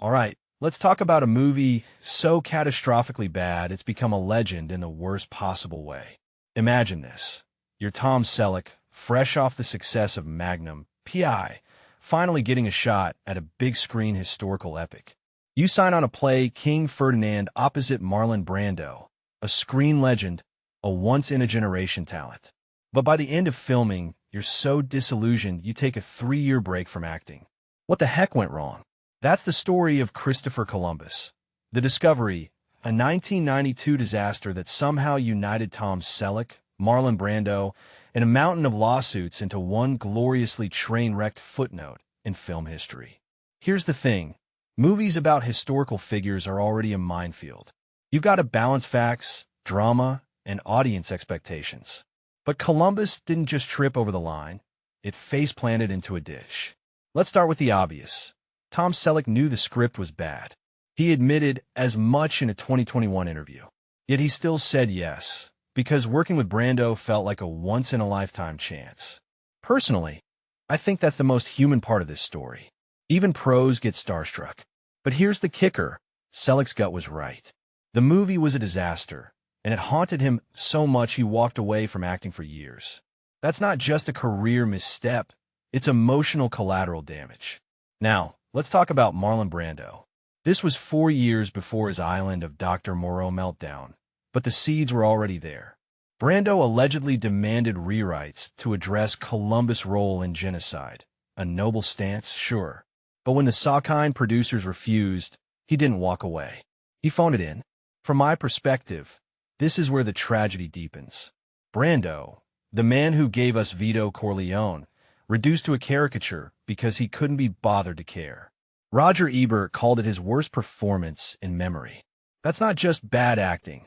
All right, let's talk about a movie so catastrophically bad it's become a legend in the worst possible way. Imagine this. You're Tom Selleck, fresh off the success of Magnum, P.I., finally getting a shot at a big-screen historical epic. You sign on a play King Ferdinand opposite Marlon Brando, a screen legend, a once-in-a-generation talent. But by the end of filming, you're so disillusioned you take a 3-year break from acting. What the heck went wrong? That's the story of Christopher Columbus. The Discovery, a 1992 disaster that somehow united Tom Selleck, Marlon Brando, and a mountain of lawsuits into one gloriously train-wrecked footnote in film history. Here's the thing. Movies about historical figures are already a minefield. You've got to balance facts, drama, and audience expectations. But Columbus didn't just trip over the line. It face-planted into a dish. Let's start with the obvious. Tom Selleck knew the script was bad. He admitted as much in a 2021 interview. Yet he still said yes, because working with Brando felt like a once-in-a-lifetime chance. Personally, I think that's the most human part of this story. Even pros get starstruck. But here's the kicker. Selleck's gut was right. The movie was a disaster, and it haunted him so much he walked away from acting for years. That's not just a career misstep, it's emotional collateral damage. Now, let's talk about Marlon Brando. This was 4 years before his Island of Dr. Moreau meltdown, but the seeds were already there. Brando allegedly demanded rewrites to address Columbus' role in genocide. A noble stance, sure. But when the Salkind producers refused, he didn't walk away. He phoned it in. From my perspective, this is where the tragedy deepens. Brando, the man who gave us Vito Corleone, reduced to a caricature because he couldn't be bothered to care. Roger Ebert called it his worst performance in memory. That's not just bad acting.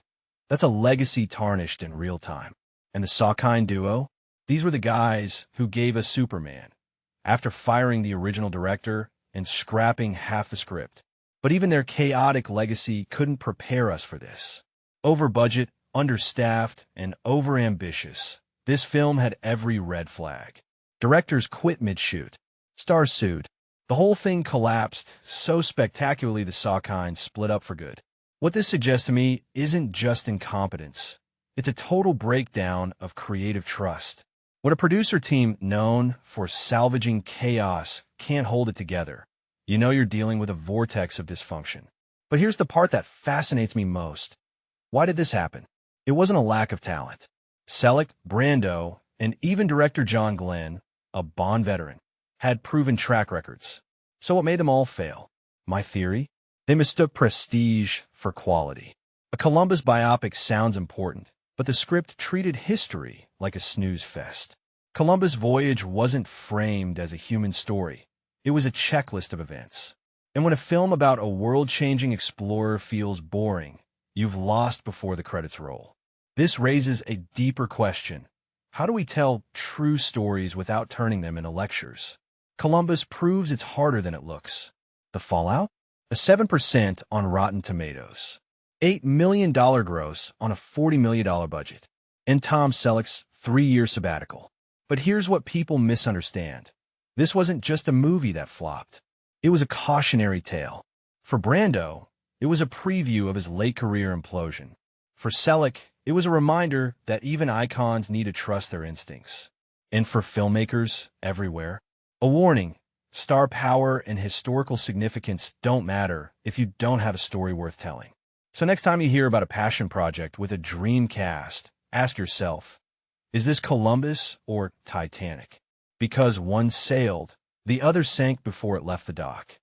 That's a legacy tarnished in real time. And the Salkind duo? These were the guys who gave us Superman, after firing the original director and scrapping half the script. But even their chaotic legacy couldn't prepare us for this. Over-budget, understaffed, and over-ambitious, this film had every red flag. Directors quit mid-shoot. Stars sued. The whole thing collapsed so spectacularly the Salkind split up for good. What this suggests to me isn't just incompetence. It's a total breakdown of creative trust. When a producer team known for salvaging chaos can't hold it together, you know you're dealing with a vortex of dysfunction. But here's the part that fascinates me most. Why did this happen? It wasn't a lack of talent. Selleck, Brando, and even director John Glenn, a Bond veteran, had proven track records. So what made them all fail? My theory? They mistook prestige for quality. A Columbus biopic sounds important, but the script treated history like a snooze fest. Columbus' voyage wasn't framed as a human story. It was a checklist of events. And when a film about a world-changing explorer feels boring, you've lost before the credits roll. This raises a deeper question. How do we tell true stories without turning them into lectures? Columbus proves it's harder than it looks. The fallout? A 7% on Rotten Tomatoes. $8 million gross on a $40 million budget. And Tom Selleck's 3-year sabbatical. But here's what people misunderstand. This wasn't just a movie that flopped. It was a cautionary tale. For Brando, it was a preview of his late career implosion. For Selleck, it was a reminder that even icons need to trust their instincts. And for filmmakers everywhere, a warning. Star power and historical significance don't matter if you don't have a story worth telling. So next time you hear about a passion project with a dream cast, ask yourself, is this Columbus or Titanic? Because one sailed, the other sank before it left the dock.